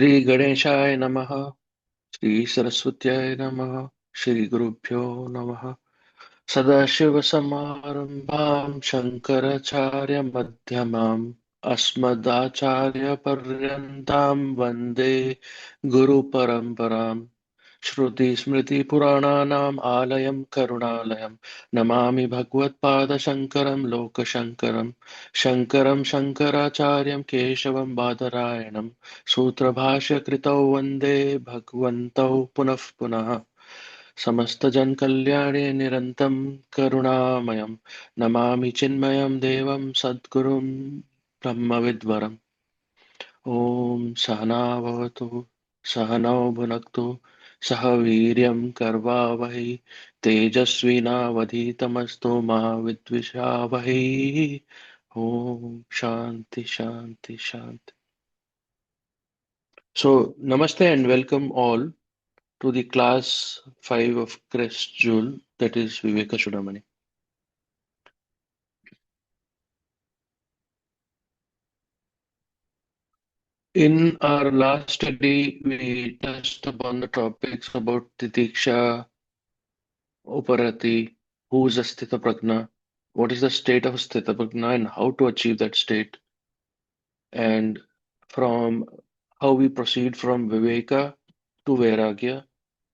Shri Ganeshaya Namaha, Shri Saraswatyaya Namaha, Shri Gurubhyo Namaha, Sadashiva Samarambham, Shankaracharya Madhyamam, Asmadacharya Paryantam Vande Guru Paramparam. Shruti Smriti Purananam Alayam Karunalayam Namami Bhagavad Shankaram Loka Shankaram Shankaram Shankaracharyam Keshavam Badarayanam Sutra Bhashya Kritau Vande Bhagavantau Punah Punah Samasta Kalyane Nirantam Karunamayam Namami Chinmayam Devam Sadgurum Brahmavidvaram Om Sahana Bhavatu Sahanau Bhunaktu Saha Viryam Karvavahi Tejasvinavadhitamastu Ma Vidvishavahi Om Shanti Shanti Shanti. So, Namaste and welcome all to the class 5 of Crest-Jewel, that is Vivekachūḍāmaṇi. In our last study, we touched upon the topics about Titiksha, Uparati, who is a Sthita Prajna, what is the state of Sthita Prajna and how to achieve that state, and from how we proceed from Viveka to Vairagya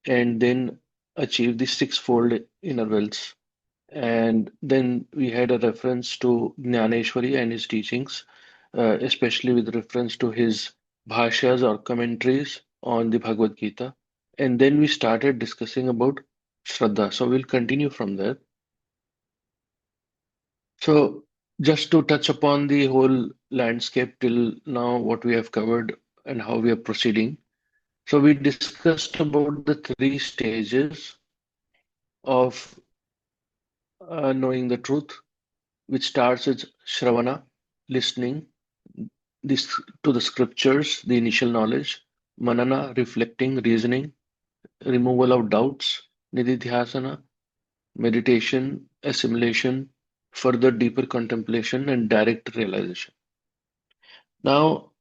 and then achieve the sixfold inner wells. And then we had a reference to Jnaneshwari and his teachings, especially with reference to his bhashyas or commentaries on the Bhagavad Gita. And then we started discussing about Shraddha. So we'll continue from there. So just to touch upon the whole landscape till now, what we have covered and how we are proceeding. So we discussed about the three stages of knowing the truth, which starts with Shravana, listening this to the scriptures, the initial knowledge, Manana, reflecting, reasoning, removal of doubts, Nididhyasana, meditation, assimilation, further deeper contemplation, and direct realization. Now,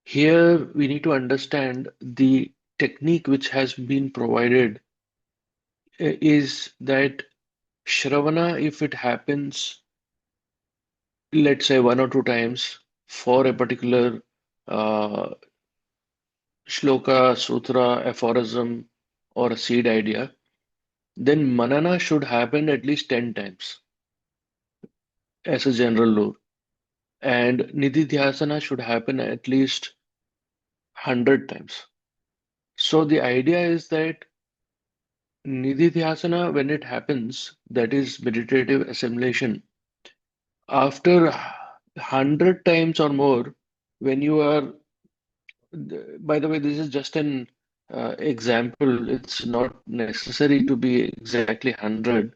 here we need to understand the technique which has been provided is that Shravana, if it happens, let's say one or two times for a particular uh, shloka, sutra, aphorism, or a seed idea, then manana should happen at least 10 times as a general rule. And nididhyasana should happen at least 100 times. So the idea is that nididhyasana, when it happens, that is meditative assimilation, after 100 times or more, when you are, by the way, this is just an example, it's not necessary to be exactly 100.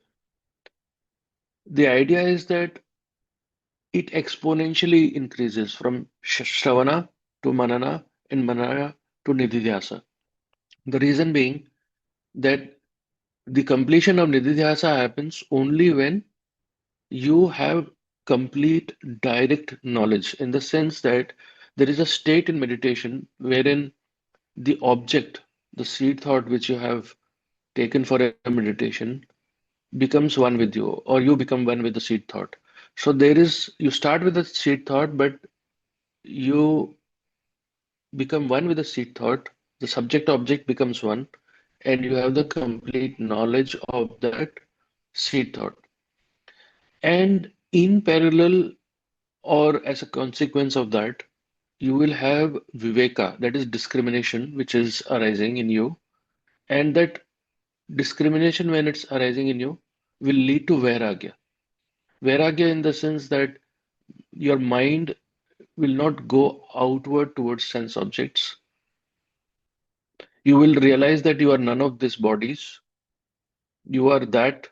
The idea is that it exponentially increases from Shravana to Manana and Manana to Nididhyasa. The reason being that the completion of Nididhyasa happens only when you have complete direct knowledge, in the sense that there is a state in meditation wherein the object, the seed thought which you have taken for a meditation, becomes one with you, or you become one with the seed thought. So you start with the seed thought, but you become one with the seed thought, the subject object becomes one, and you have the complete knowledge of that seed thought. And in parallel, or as a consequence of that, you will have viveka, that is discrimination, which is arising in you. And that discrimination, when it's arising in you, will lead to vairagya. Vairagya in the sense that your mind will not go outward towards sense objects. You will realize that you are none of these bodies. You are that,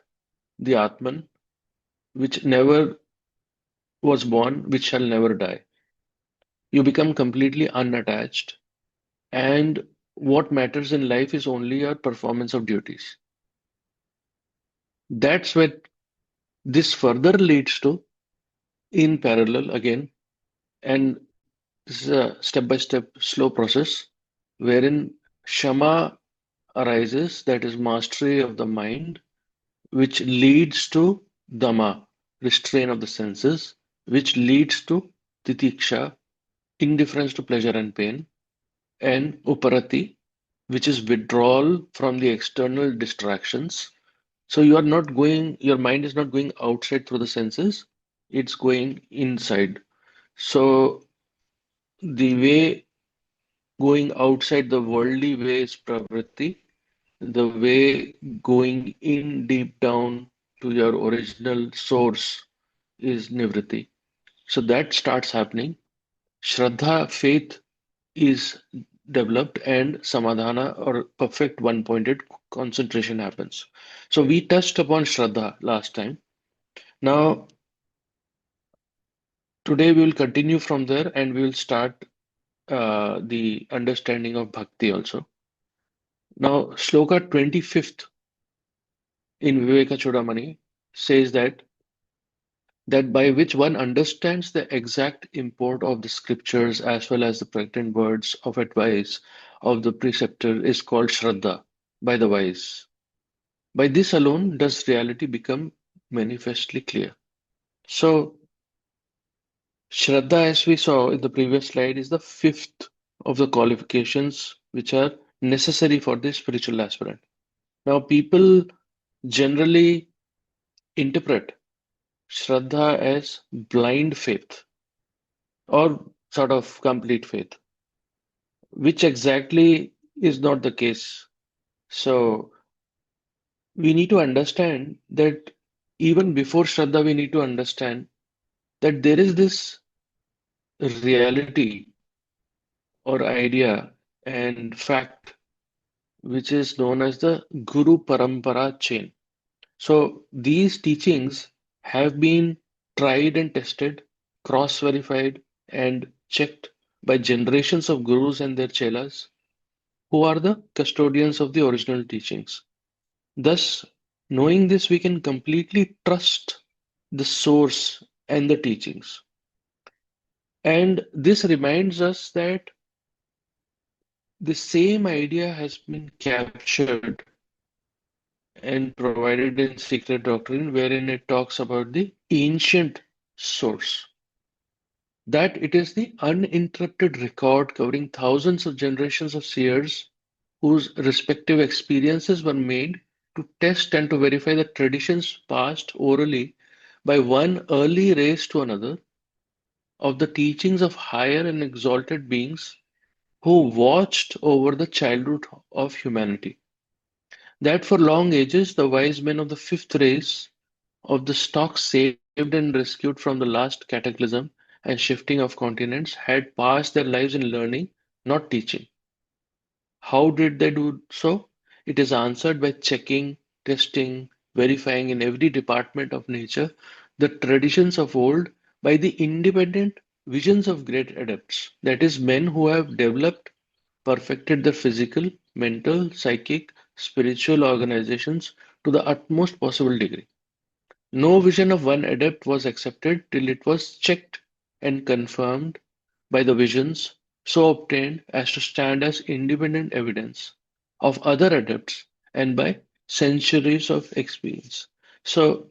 the Atman, which never was born, which shall never die. You become completely unattached, and what matters in life is only your performance of duties. That's what this further leads to, in parallel again, and This is a step-by-step slow process wherein Shama arises, that is mastery of the mind, which leads to Dama, restraint of the senses, which leads to Titiksha, indifference to pleasure and pain, and Uparati, which is withdrawal from the external distractions. So you are not going, your mind is not going outside through the senses, it's going inside. So the way going outside the worldly way is pravritti, the way going in deep down to your original source is nivritti. So that starts happening. Shraddha, faith is developed, and samadhana or perfect one-pointed concentration happens. So we touched upon Shraddha last time. Now, today we will continue from there and we will start the understanding of bhakti also. Now, Shloka 25th in Vivekachūḍāmaṇi says that by which one understands the exact import of the scriptures as well as the pregnant words of advice of the preceptor is called Shraddha by the wise. By this alone does reality become manifestly clear. So, Shraddha, as we saw in the previous slide, is the fifth of the qualifications which are necessary for the spiritual aspirant. Now, people generally interpret Shraddha as blind faith or sort of complete faith, which exactly is not the case. So we need to understand that even before Shraddha, we need to understand that there is this reality or idea and fact which is known as the Guru Parampara chain. So these teachings have been tried and tested, cross-verified, and checked by generations of gurus and their chelas, who are the custodians of the original teachings. Thus, knowing this, we can completely trust the source and the teachings. And this reminds us that the same idea has been captured and provided in Secret Doctrine, wherein it talks about the ancient source. That it is the uninterrupted record covering thousands of generations of seers whose respective experiences were made to test and to verify the traditions passed orally by one early race to another of the teachings of higher and exalted beings who watched over the childhood of humanity. That for long ages the wise men of the fifth race of the stock saved and rescued from the last cataclysm and shifting of continents had passed their lives in learning, not teaching. How did they do so? It is answered by checking, testing, verifying in every department of nature the traditions of old by the independent visions of great adepts, that is, men who have developed, perfected their physical, mental, psychic, spiritual organizations to the utmost possible degree. No vision of one adept was accepted till it was checked and confirmed by the visions so obtained as to stand as independent evidence of other adepts and by centuries of experience. So,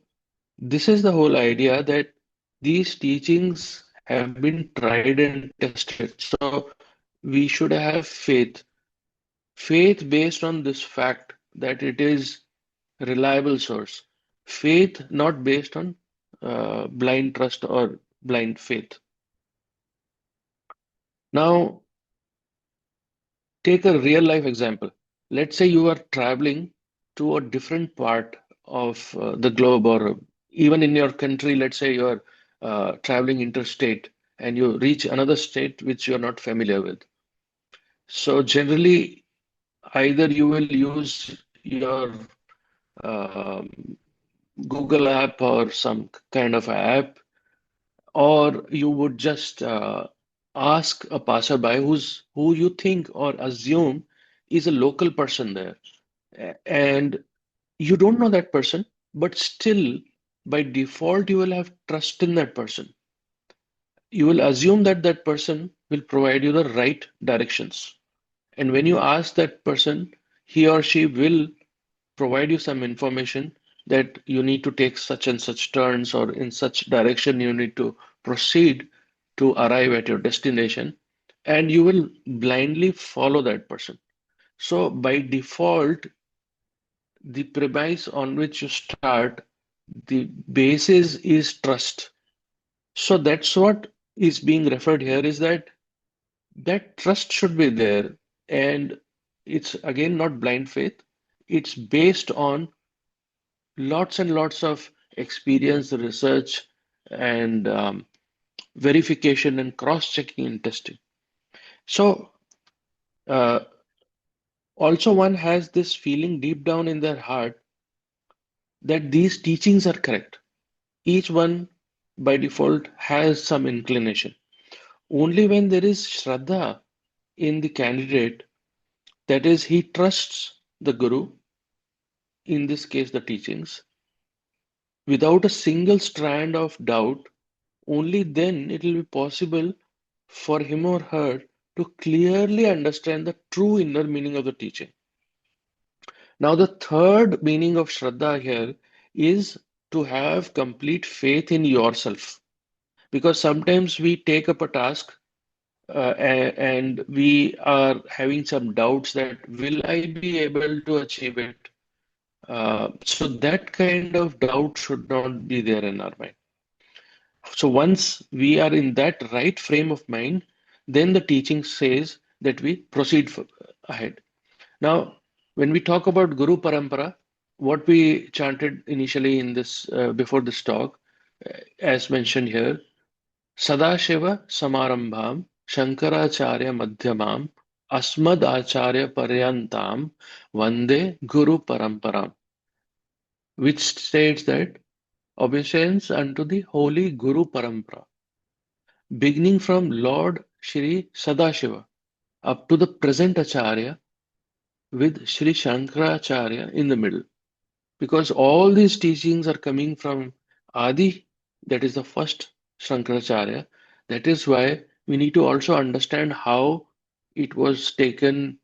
this is the whole idea that these teachings have been tried and tested. So, we should have faith. Faith based on this fact that it is reliable source. Faith not based on blind trust or blind faith. Now, take a real life example. Let's say you are traveling to a different part of the globe, or even in your country, let's say you are traveling interstate and you reach another state which you are not familiar with. So, generally, either you will use your um, Google app or some kind of app, or you would just ask a passerby who you think or assume is a local person there, and you don't know that person, but still by default you will have trust in that person. you will assume that that person will provide you the right directions. And when you ask that person, he or she will provide you some information that you need to take such and such turns, or in such direction you need to proceed to arrive at your destination, and you will blindly follow that person. So by default, the premise on which you start, the basis is trust. So that's what is being referred here, is that that trust should be there. And it's again not blind faith. It's based on lots and lots of experience, research, and verification and cross-checking and testing. So uh, also one has this feeling deep down in their heart that these teachings are correct. Each one by default has some inclination. Only when there is Shraddha in the candidate, that is, he trusts the Guru, in this case the teachings, without a single strand of doubt, only then it will be possible for him or her to clearly understand the true inner meaning of the teaching. Now, the third meaning of Shraddha here is to have complete faith in yourself. Because sometimes we take up a task and we are having some doubts that will I be able to achieve it? So that kind of doubt should not be there in our mind. So once we are in that right frame of mind, then the teaching says that we proceed ahead. Now, when we talk about Guru Parampara, what we chanted initially in this before this talk, as mentioned here, Sadashiva Samarambham Shankaracharya Madhyamam Asmad Acharya Paryantam Vande Guru Paramparam, which states that obeisance unto the holy Guru Parampara, beginning from Lord Shri Sadashiva up to the present Acharya with Shri Shankaracharya in the middle. Because all these teachings are coming from Adi, that is the first Shankaracharya. That is why we need to also understand how it was taken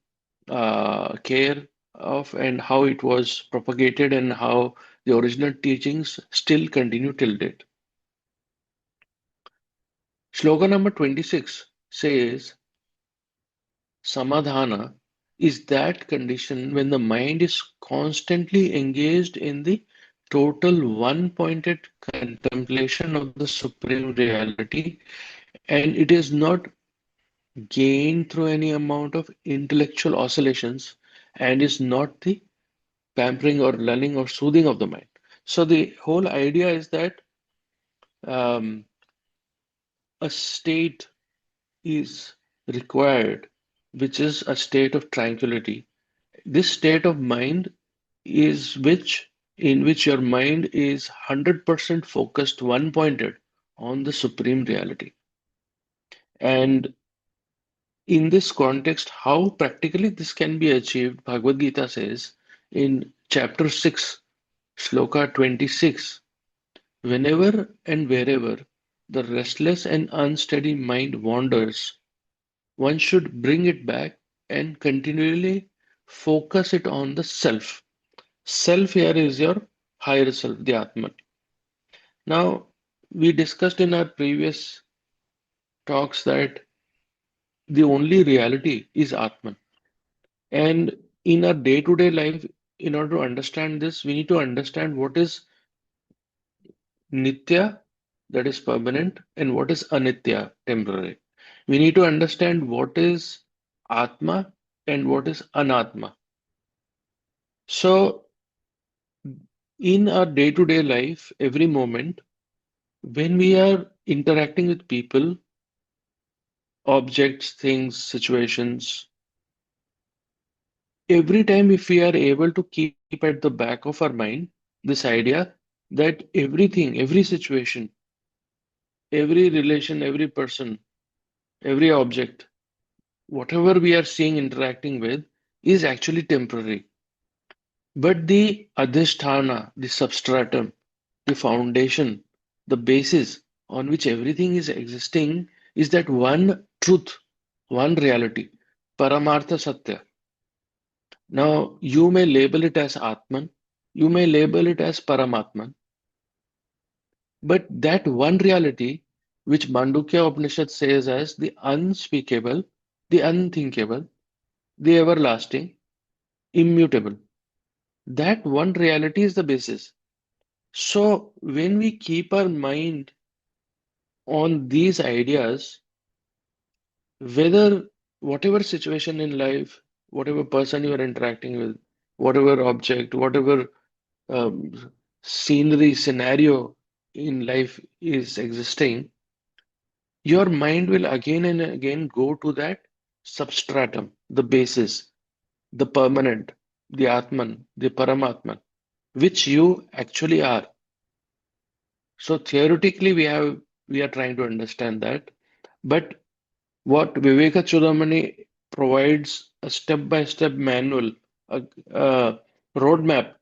care of, and how it was propagated, and how the original teachings still continue till date. Sloka number 26 says, Samadhana is that condition when the mind is constantly engaged in the total one-pointed contemplation of the supreme reality, and it is not gained through any amount of intellectual oscillations, and is not the pampering or lulling or soothing of the mind. So the whole idea is that um, a state is required, which is a state of tranquility. This state of mind is in which your mind is 100% focused, one pointed on the supreme reality. And in this context, how practically this can be achieved, Bhagavad Gita says in chapter 6, Shloka 26, whenever and wherever the restless and unsteady mind wanders, one should bring it back and continually focus it on the self. Self here is your higher self, the Atman. Now, we discussed in our previous talks that the only reality is Atman. And in our day-to-day life, in order to understand this, we need to understand what is Nitya, that is permanent, and what is Anitya, temporary. We need to understand what is Atma and what is Anatma. So, in our day-to-day life, every moment, when we are interacting with people, objects, things, situations, every time if we are able to keep at the back of our mind this idea that everything, every situation, every relation, every person, every object, whatever we are seeing, interacting with, is actually temporary. But the adhisthana, the substratum, the foundation, the basis on which everything is existing is that one truth, one reality, Paramartha Satya. Now, you may label it as Atman, you may label it as Paramatman, but that one reality, which Mandukya Upanishad says as the unspeakable, the unthinkable, the everlasting, immutable, that one reality is the basis. So, when we keep our mind on these ideas, whether whatever situation in life, whatever person you are interacting with, whatever object, whatever scenery, scenario in life is existing, your mind will again and again go to that substratum, the basis, the permanent, the Atman, the Paramatman, which you actually are. So theoretically, we are trying to understand that, but what Vivekachūḍāmaṇi provides a step-by-step manual, a roadmap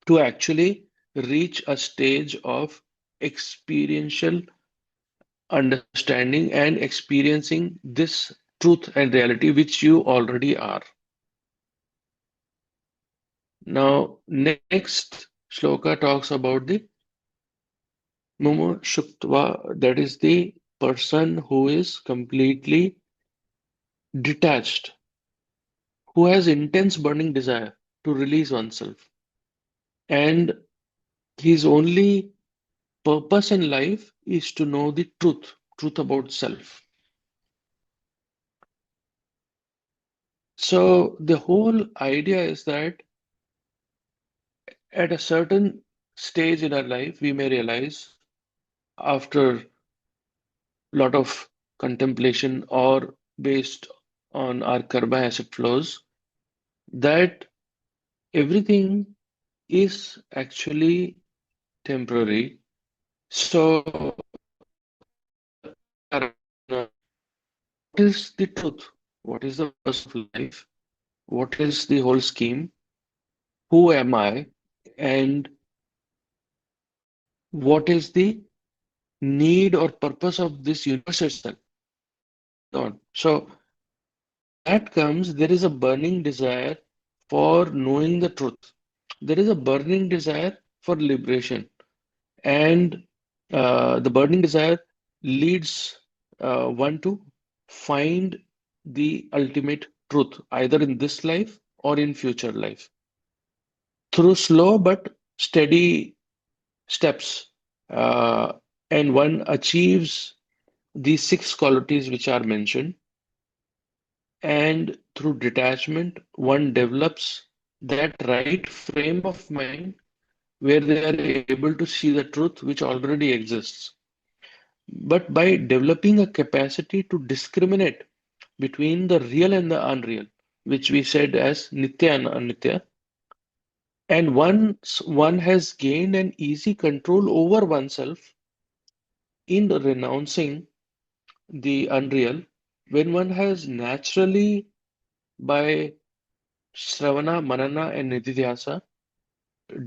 to actually reach a stage of experiential understanding and experiencing this truth and reality which you already are. Now, next shloka talks about the Mumukshuttva, that is the person who is completely detached, who has intense burning desire to release oneself. And his only purpose in life is to know the truth about self. So the whole idea is that at a certain stage in our life, we may realize after a lot of contemplation or based on our karma as it flows, that everything is actually temporary. So, what is the truth? What is the purpose of life? What is the whole scheme? Who am I? And what is the need or purpose of this universe itself? On. So, when that comes, there is a burning desire for knowing the truth. There is a burning desire for liberation. And the burning desire leads one to find the ultimate truth, either in this life or in future life. Through slow but steady steps, uh, and one achieves these six qualities which are mentioned, and through detachment, one develops that right frame of mind where they are able to see the truth which already exists. But by developing a capacity to discriminate between the real and the unreal, which we said as Nitya and Anitya, and once one has gained an easy control over oneself in renouncing the unreal, when one has naturally, by Shravana, Manana, and Nididhyasa,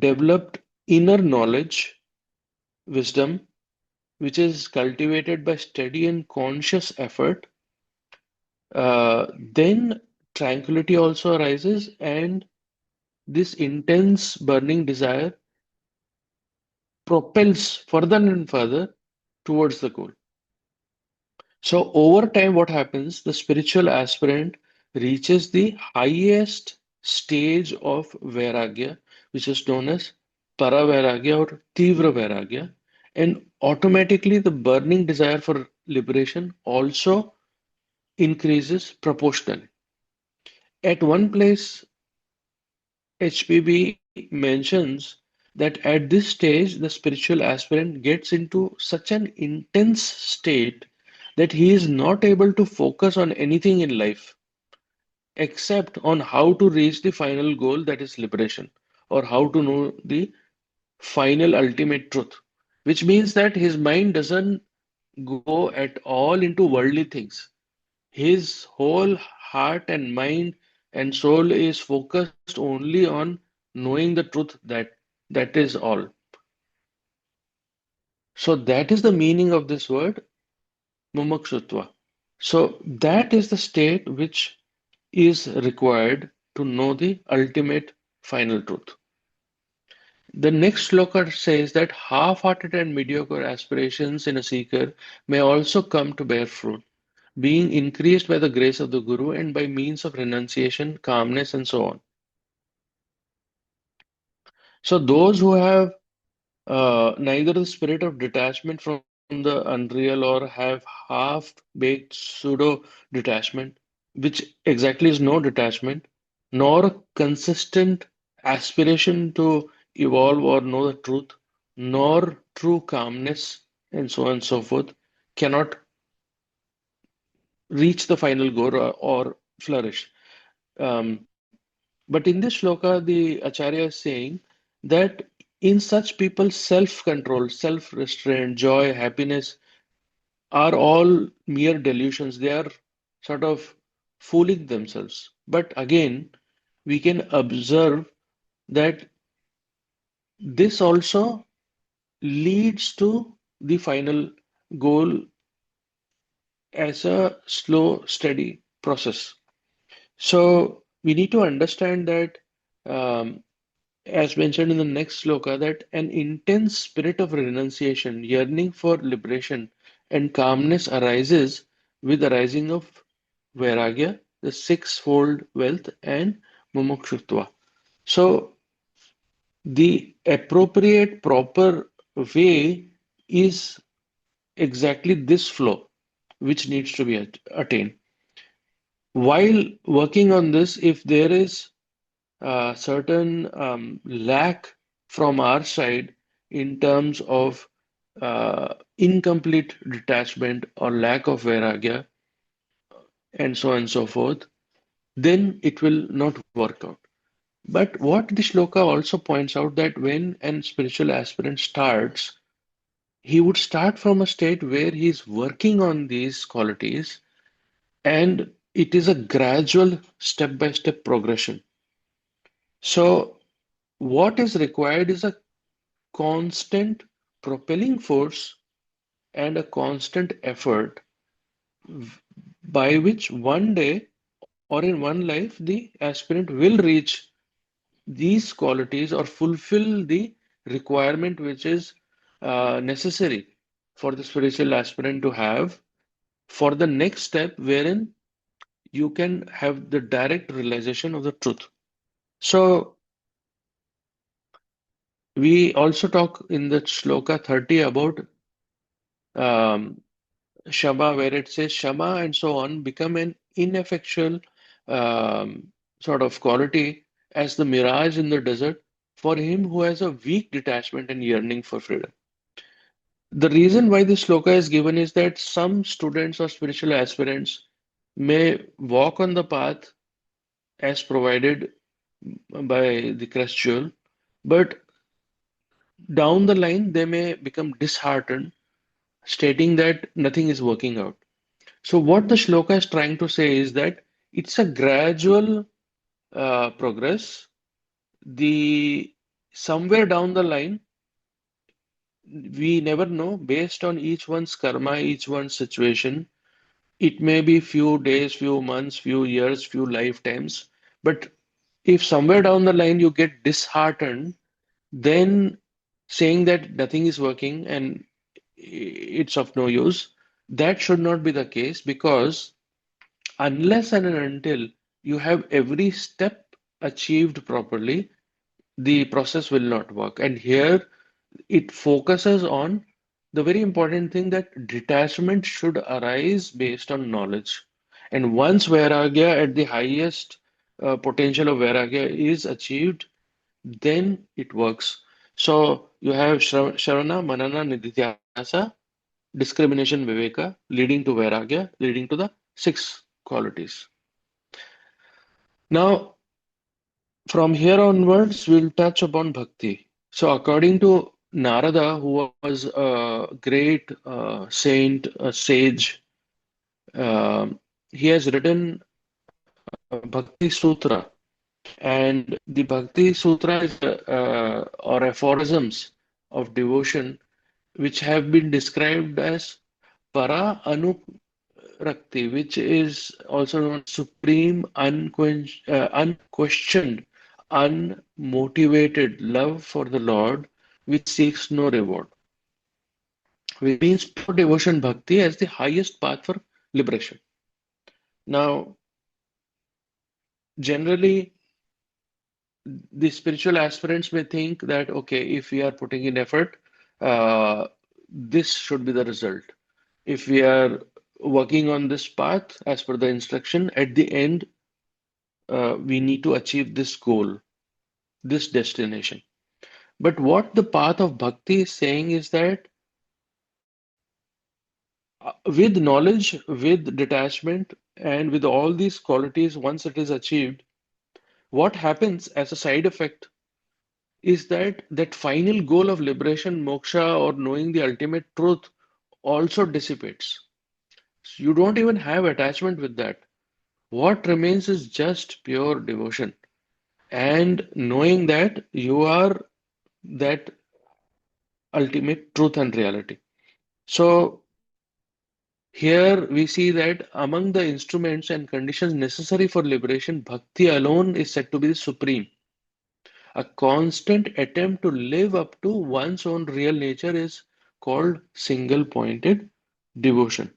developed inner knowledge, wisdom, which is cultivated by steady and conscious effort, then tranquility also arises, and this intense burning desire propels further and further towards the goal. So, over time, what happens? The spiritual aspirant reaches the highest stage of Vairagya, which is known as Paravairagya or Tivra Vairagya, and automatically the burning desire for liberation also increases proportionally. At one place, HPB mentions that at this stage, the spiritual aspirant gets into such an intense state that he is not able to focus on anything in life except on how to reach the final goal, that is liberation, or how to know the final ultimate truth, which means that his mind doesn't go at all into worldly things. His whole heart and mind and soul is focused only on knowing the truth, that is all. So that is the meaning of this word mumukshutva. So that is the state which is required to know the ultimate final truth. The next sloka says that half-hearted and mediocre aspirations in a seeker may also come to bear fruit, being increased by the grace of the Guru and by means of renunciation, calmness, and so on. So those who have neither the spirit of detachment from the unreal or have half-baked pseudo-detachment, which exactly is no detachment, nor a consistent aspiration to evolve or know the truth, nor true calmness, and so on and so forth, cannot reach the final goal or flourish. Um, but in this shloka, the Acharya is saying that in such people, self-control, self-restraint, joy, happiness are all mere delusions. They are sort of fooling themselves. But again, we can observe that this also leads to the final goal as a slow, steady process. So we need to understand that, as mentioned in the next sloka, that an intense spirit of renunciation, yearning for liberation, and calmness arises with the rising of vairagya, the sixfold wealth, and mumukshutva. So the appropriate, proper way is exactly this flow, which needs to be attained. While working on this, if there is certain lack from our side in terms of incomplete detachment or lack of vairagya and so on and so forth, then it will not work out. But what the shloka also points out that when an spiritual aspirant starts, he would start from a state where he is working on these qualities, and it is a gradual step-by-step progression. So what is required is a constant propelling force and a constant effort by which one day or in one life the aspirant will reach these qualities or fulfill the requirement which is necessary for the spiritual aspirant to have for the next step wherein you can have the direct realization of the truth. So we also talk in the shloka 30 about um, Shama, where it says Shama and so on become an ineffectual sort of quality as the mirage in the desert for him who has a weak detachment and yearning for freedom. The reason why this sloka is given is that some students or spiritual aspirants may walk on the path as provided by the Crest-Jewel, but down the line they may become disheartened, stating that nothing is working out. So what the shloka is trying to say is that it's a gradual progress. The somewhere down the line, we never know based on each one's karma, each one's situation. It may be few days, few months, few years, few lifetimes. But if somewhere down the line you get disheartened, then saying that nothing is working and it's of no use, that should not be the case because unless and until you have every step achieved properly, the process will not work. And here it focuses on the very important thing that detachment should arise based on knowledge. And once Vairagya at the highest potential of Vairagya is achieved, then it works. So you have Shravana, Manana, Nididhyasa, discrimination, Viveka, leading to Vairagya, leading to the six qualities. Now, from here onwards, we'll touch upon bhakti. So, according to Narada, who was a great saint, a sage, he has written Bhakti Sutra, and the Bhakti Sutra is or aphorisms of devotion. which have been described as para Rakti, which is also known as supreme, unquestioned, unmotivated love for the Lord, which seeks no reward, which means pure devotion bhakti as the highest path for liberation. Now, generally, the spiritual aspirants may think that, okay, if we are putting in effort, this should be the result. If we are working on this path as per the instruction, at the end, we need to achieve this goal, this destination. But what the path of bhakti is saying is that with knowledge, with detachment, and with all these qualities, once it is achieved, what happens as a side effect is that that final goal of liberation, moksha, or knowing the ultimate truth also dissipates. So you don't even have attachment with that. What remains is just pure devotion and knowing that you are that ultimate truth and reality. So here we see that among the instruments and conditions necessary for liberation, bhakti alone is said to be the supreme. A constant attempt to live up to one's own real nature is called single pointed devotion.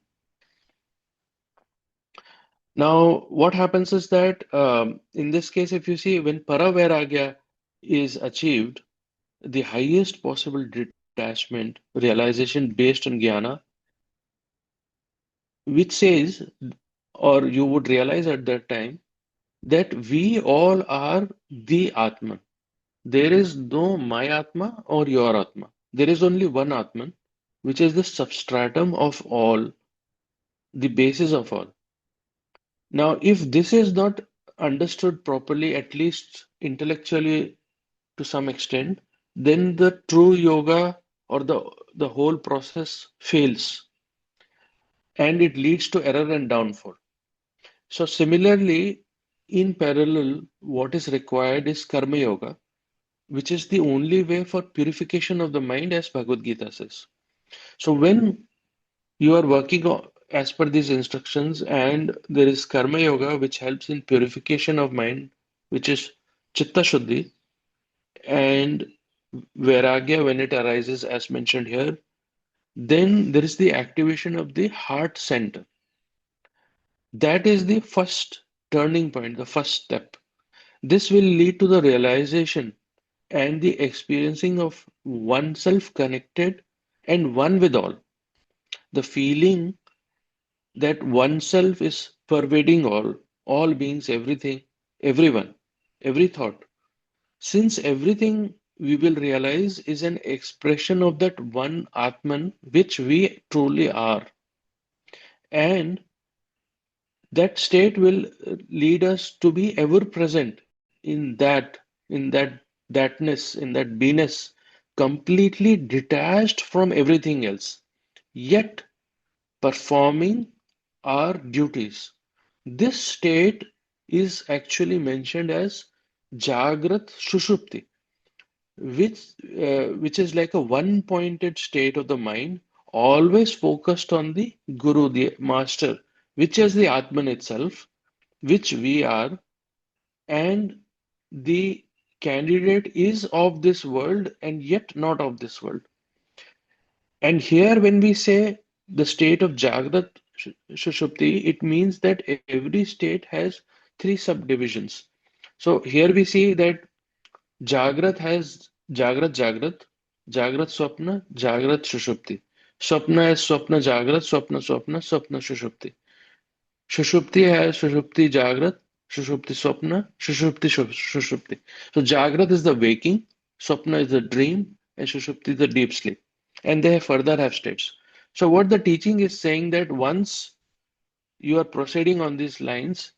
Now, what happens is that in this case, if you see when paravairagya is achieved, the highest possible detachment, realization based on jnana, which says, or you would realize at that time, that we all are the Atman. There is no my Atma or your Atma. There is only one Atman, which is the substratum of all, the basis of all. Now, if this is not understood properly, at least intellectually to some extent, then the true yoga or the whole process fails and it leads to error and downfall. So, similarly, in parallel, what is required is karma yoga, which is the only way for purification of the mind, as Bhagavad Gita says. So, when you are working as per these instructions, and there is karma yoga, which helps in purification of mind, which is chitta shuddhi, and vairagya when it arises, as mentioned here, then there is the activation of the heart center. That is the first turning point, the first step. This will lead to the realization and the experiencing of oneself connected and one with all. The feeling that oneself is pervading all beings, everything, everyone, every thought. Since everything we will realize is an expression of that one Atman which we truly are. And that state will lead us to be ever present in that in that beingness, completely detached from everything else, yet performing our duties. This state is actually mentioned as Jagrat Sushupti, which is like a one-pointed state of the mind, always focused on the Guru, the Master, which is the Atman itself, which we are, and the candidate is of this world and yet not of this world. And here, when we say the state of Jagrat Sushupti, it means that every state has three subdivisions. So here we see that Jagrat has Jagrat, Jagrat Swapna, Jagrat Sushupti. Swapna is Swapna Jagrat, Swapna Sushupti. Shushupti has Shushupti Jagrat, Shushupti Swapna, Shushupti. So Jagrat is the waking, Swapna is the dream, and Shushupti is the deep sleep. And they further have states. So what the teaching is saying that once you are proceeding on these lines,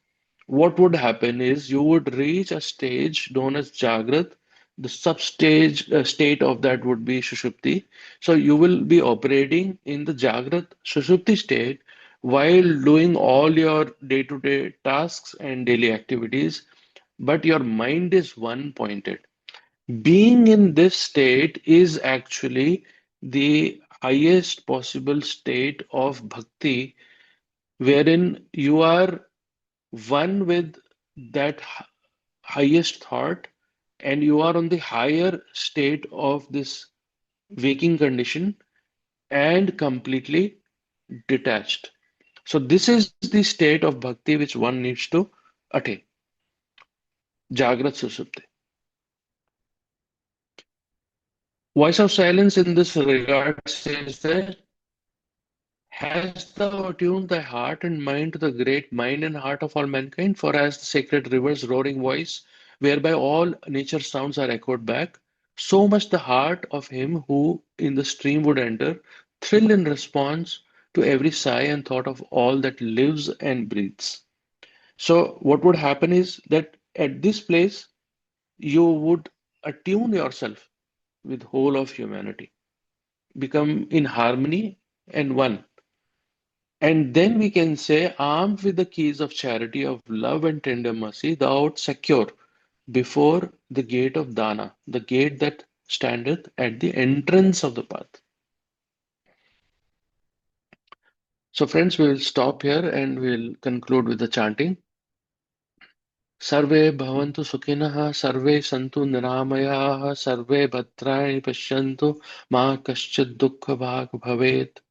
what would happen is you would reach a stage known as Jagrat. The substage state of that would be Shushupti. So you will be operating in the Jagrat Shushupti state while doing all your day-to-day tasks and daily activities, but your mind is one pointed. Being in this state is actually the highest possible state of bhakti, wherein you are one with that highest thought, and you are on the higher state of this waking condition and completely detached. So this is the state of bhakti which one needs to attain. Jagrat Susupti. Voice of Silence in this regard says that, hast thou attuned thy heart and mind to the great mind and heart of all mankind? For as the sacred river's roaring voice, whereby all nature sounds are echoed back, so must the heart of him who in the stream would enter thrill in response to every sigh and thought of all that lives and breathes. So, what would happen is that at this place, you would attune yourself with whole of humanity, become in harmony and one. And then we can say, armed with the keys of charity, of love and tender mercy, thou art secure before the gate of Dana, the gate that standeth at the entrance of the path. So, friends, we will stop here and we'll conclude with the chanting. सर्वे भवन्तु सुखिनः सर्वे सन्तु निरामयाः सर्वे भद्राणि पश्यन्तु मा कश्चित् दुःखभाग् भवेत्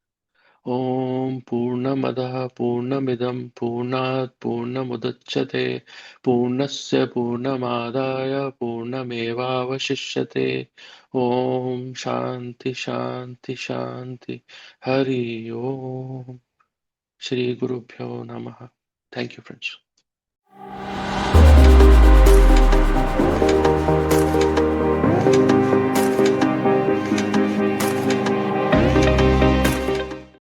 ॐ पूर्णमदः पूर्णमिदं पूर्णात् पूर्णमुदच्यते पूर्णस्य पूर्णमादाय पूर्णमेवावशिष्यते ॐ शान्ति शान्ति शान्ति हरि ओम श्री गुरुभ्यो नमः. Thank you, friends.